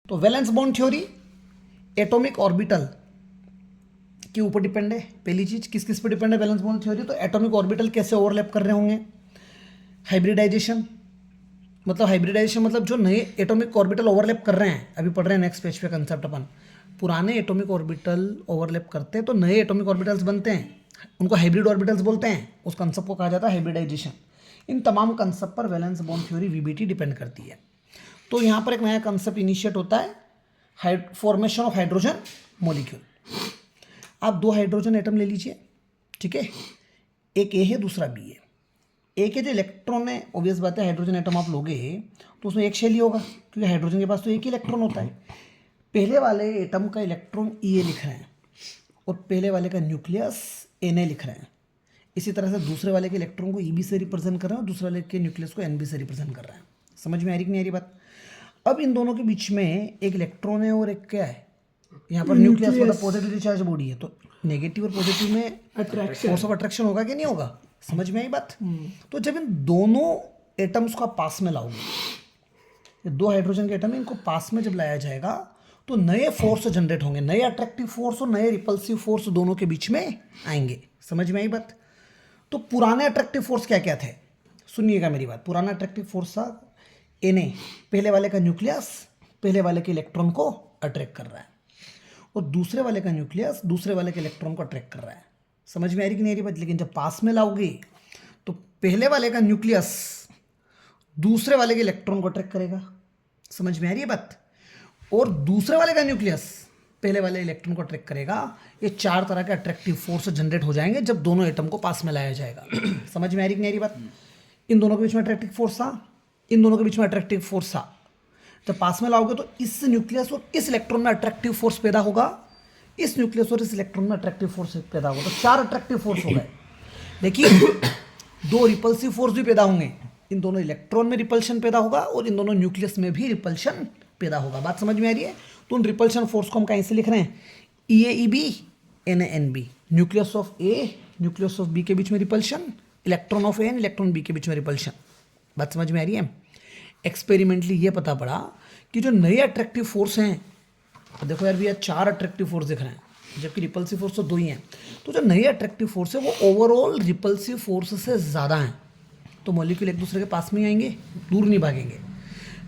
तो valence bond theory atomic orbital के ऊपर डिपेंड है। पहली चीज किस किस पर डिपेंड है वैलेंस बॉन्ड थ्योरी, तो एटॉमिक ऑर्बिटल कैसे ओवरलैप कर रहे होंगे, हाइब्रिडाइजेशन मतलब जो नए एटॉमिक ऑर्बिटल ओवरलैप कर रहे हैं, अभी पढ़ रहे हैं नेक्स्ट पेज पे कंसेप्ट अपन, पुराने एटॉमिक ऑर्बिटल ओवरलैप करते हैं तो नए एटॉमिक ऑर्बिटल्स बनते हैं, उनको हाइब्रिड ऑर्बिटल्स बोलते हैं, उस कंसेप्ट को कहा जाता है हाइब्रिडाइजेशन। इन तमाम कंसेप्ट पर valence bond theory VBT depend करती है। तो यहाँ पर एक नया कंसेप्ट इनिशिएट होता है, फॉर्मेशन ऑफ हाइड्रोजन मॉलिक्यूल। आप दो हाइड्रोजन एटम ले लीजिए, ठीक है, एक ए है दूसरा बी है। ए के जो इलेक्ट्रॉन है, ऑब्वियस बात है हाइड्रोजन एटम आप लोगे तो उसमें एक शेल ही होगा क्योंकि हाइड्रोजन के पास तो एक ही इलेक्ट्रॉन होता है। पहले वाले एटम का इलेक्ट्रॉन ई लिख रहे हैं और पहले वाले का न्यूक्लियस एन लिख रहे हैं। इसी तरह से दूसरे वाले के इलेक्ट्रॉन को ई बी से रिप्रेजेंट कर रहे हैं और दूसरे वाले के न्यूक्लियस को एन बी से रिप्रेजेंट कर रहे हैं। समझ में आ रही कि नहीं आ रही बात? अब इन दोनों के बीच में एक इलेक्ट्रॉन है और एक क्या है, यहाँ पर न्यूक्लियस मतलब पॉजिटिवली चार्ज बॉडी है, तो नेगेटिव और पॉजिटिव में फोर्स ऑफ अट्रैक्शन होगा कि नहीं होगा? समझ में आई बात? तो जब इन दोनों एटम्स को पास में लाओगे, ये दो हाइड्रोजन के एटम है, इनको पास में जब लाया जाएगा तो नए फोर्स जनरेट होंगे, नए अट्रैक्टिव फोर्स और नए रिपल्सिव फोर्स दोनों के बीच में आएंगे। समझ में आई बात? तो पुराने अट्रैक्टिव फोर्स क्या क्या थे, सुनिएगा मेरी बात। पुराना अट्रैक्टिव फोर्स था एन, पहले वाले का न्यूक्लियस पहले वाले के इलेक्ट्रॉन को अट्रैक्ट कर रहा है और दूसरे वाले का न्यूक्लियस दूसरे वाले के इलेक्ट्रॉन को अट्रैक्ट कर रहा है। समझ में आ रही कि नहीं आ रही बात? लेकिन जब पास में लाओगे तो पहले वाले का न्यूक्लियस दूसरे वाले के इलेक्ट्रॉन को अट्रैक्ट करेगा। समझ में आ रही है बात? और दूसरे वाले का न्यूक्लियस पहले वाले इलेक्ट्रॉन को अट्रैक्ट करेगा। ये चार तरह के अट्रैक्टिव फोर्स जनरेट हो जाएंगे जब दोनों एटम को पास में लाया जाएगा। समझ में आ रही कि नहीं आ रही बात? इन दोनों के बीच में अट्रैक्टिव फोर्स था, इन दोनों के बीच में अट्रैक्टिव फोर्स था। जब पास में लाओगे तो इस न्यूक्लियस और इस इलेक्ट्रॉन में अट्रैक्टिव फोर्स पैदा होगा, इस न्यूक्लियस और इस इलेक्ट्रॉन में अट्रैक्टिव फोर्स पैदा होगा, तो चार अट्रैक्टिव फोर्स हो गए। लेकिन दो रिपल्सिव फोर्स भी पैदा होंगे, इन दोनों इलेक्ट्रॉन में रिपल्शन पैदा होगा और इन दोनों न्यूक्लियस में भी रिपल्शन पैदा होगा। बात समझ में आ रही है? तो उन रिपल्शन फोर्स को हम कहीं से लिख रहे हैं, E A E B N A N B, nucleus of A nucleus of B के बीच में repulsion, electron of N electron B के बीच में रिपल्शन। बात समझ में आ रही है? एक्सपेरिमेंटली ये पता पड़ा कि जो नए अट्रैक्टिव फोर्स हैं, तो देखो यार भैया चार अट्रैक्टिव फोर्स दिख रहे हैं जबकि रिपल्सिव फोर्स तो दो ही हैं, तो जो नए अट्रैक्टिव फोर्स है वो ओवरऑल रिपल्सिव फोर्स से ज़्यादा हैं, तो मॉलिक्यूल एक दूसरे के पास में ही आएंगे, दूर नहीं भागेंगे।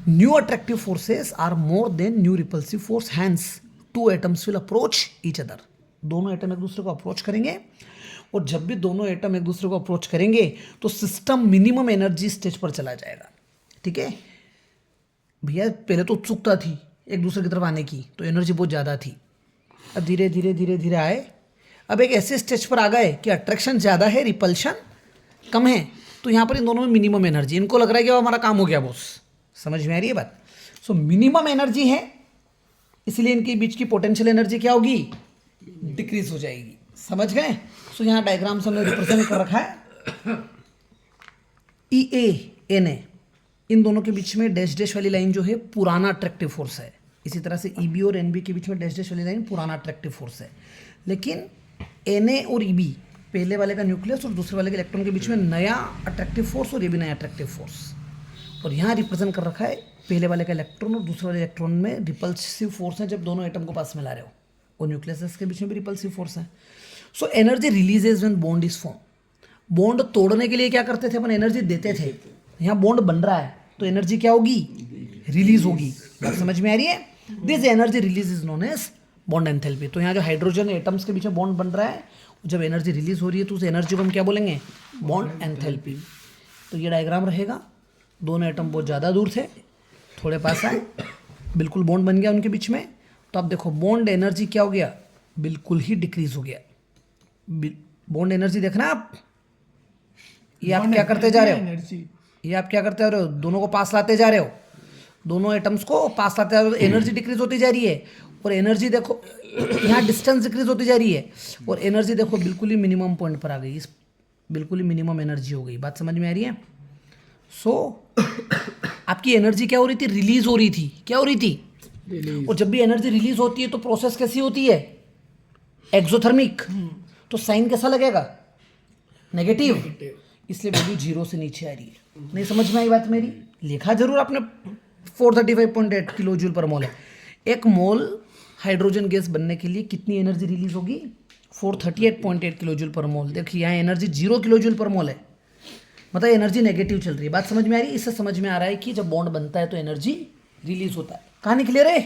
New attractive forces are more than new repulsive force, hence two atoms will approach each other. दोनों एटम एक दूसरे को अप्रोच करेंगे और जब भी दोनों एटम एक दूसरे को अप्रोच करेंगे तो सिस्टम मिनिमम एनर्जी स्टेज पर चला जाएगा। ठीक है भैया, पहले तो उत्सुकता थी एक दूसरे की तरफ आने की, तो एनर्जी बहुत ज़्यादा थी, अब धीरे धीरे धीरे धीरे आए, अब एक ऐसे स्टेज पर आ गए कि अट्रैक्शन ज़्यादा है रिपल्शन कम है, तो यहाँ पर इन दोनों में मिनिमम एनर्जी, इनको लग रहा है कि हमारा काम हो गया बॉस। समझ में आ रही है बात? सो मिनिमम एनर्जी है, इसलिए इनके बीच की पोटेंशियल एनर्जी क्या होगी, डिक्रीज हो जाएगी। समझ गए? सो यहाँ डायग्राम से हमने रिप्रेजेंट कर रखा है, ई ए एन ए, इन दोनों के बीच में डैश डैश वाली लाइन जो है पुराना अट्रैक्टिव फोर्स है। इसी तरह से ई बी और एन बी के बीच में डैश डैश वाली लाइन पुराना अट्रैक्टिव फोर्स है। लेकिन एन ए और ई बी पहले वाले का न्यूक्लियस और दूसरे वाले के इलेक्ट्रॉन के बीच में नया अट्रैक्टिव फोर्स और ये भी नया अट्रैक्टिव फोर्स, और यहाँ रिप्रेजेंट कर रखा है पहले वाले का इलेक्ट्रॉन और दूसरे वाले इलेक्ट्रॉन में रिपल्सिव फोर्स है जब दोनों एटम को पास में ला रहे हो, और न्यूक्लियस के बीच में भी रिपल्सिव फोर्स है। So energy releases when bond is form. Bond तोड़ने के लिए क्या करते थे अपन, एनर्जी देते थे। यहाँ बॉन्ड बन रहा है तो एनर्जी क्या होगी, रिलीज होगी। बात समझ में आ रही है? This energy release is known as bond enthalpy. तो यहाँ जो हाइड्रोजन एटम्स के बीच में बॉन्ड बन रहा है, जब एनर्जी रिलीज हो रही है तो उस एनर्जी को हम क्या बोलेंगे, बॉन्ड एंथैल्पी। तो ये डायग्राम रहेगा, दोनों एटम बहुत ज़्यादा दूर थे, थोड़े पास आए, बिल्कुल बॉन्ड बन गया उनके बीच में, तो अब देखो बॉन्ड एनर्जी क्या हो गया, बिल्कुल ही डिक्रीज हो गया। बॉन्ड एनर्जी देखना आप, ये आप क्या करते जा रहे हो, ये आप क्या करते जा रहे हो, दोनों को पास लाते जा रहे हो, दोनों एटम्स को पास लाते जा रहे हो, एनर्जी डिक्रीज होती जा रही है, और एनर्जी देखो यहाँ डिस्टेंस डिक्रीज होती जा रही है, और एनर्जी देखो बिल्कुल ही मिनिमम पॉइंट पर आ गई, इस बिल्कुल ही मिनिमम एनर्जी हो गई। बात समझ में आ रही है? सो आपकी एनर्जी क्या हो रही थी, रिलीज हो रही थी। क्या हो रही थी? और जब भी एनर्जी रिलीज होती है तो प्रोसेस कैसी होती है, एक्सोथर्मिक, तो साइन कैसा लगेगा, नेगेटिव, इसलिए वैल्यू 0 से नीचे आ रही है। नहीं समझ में आई बात मेरी? लिखा जरूर आपने 435.8 किलो जूल पर मोल है, एक मोल हाइड्रोजन गैस बनने के लिए कितनी एनर्जी रिलीज होगी? 438.8 किलो जूल पर मोल। देखिए यहाँ एनर्जी 0 किलो जूल पर मोल है, मतलब एनर्जी नेगेटिव चल रही है। बात समझ में आ रही है? इससे समझ में आ रहा है कि जब बॉन्ड बनता है तो एनर्जी रिलीज होता है। कहानी क्लियर है?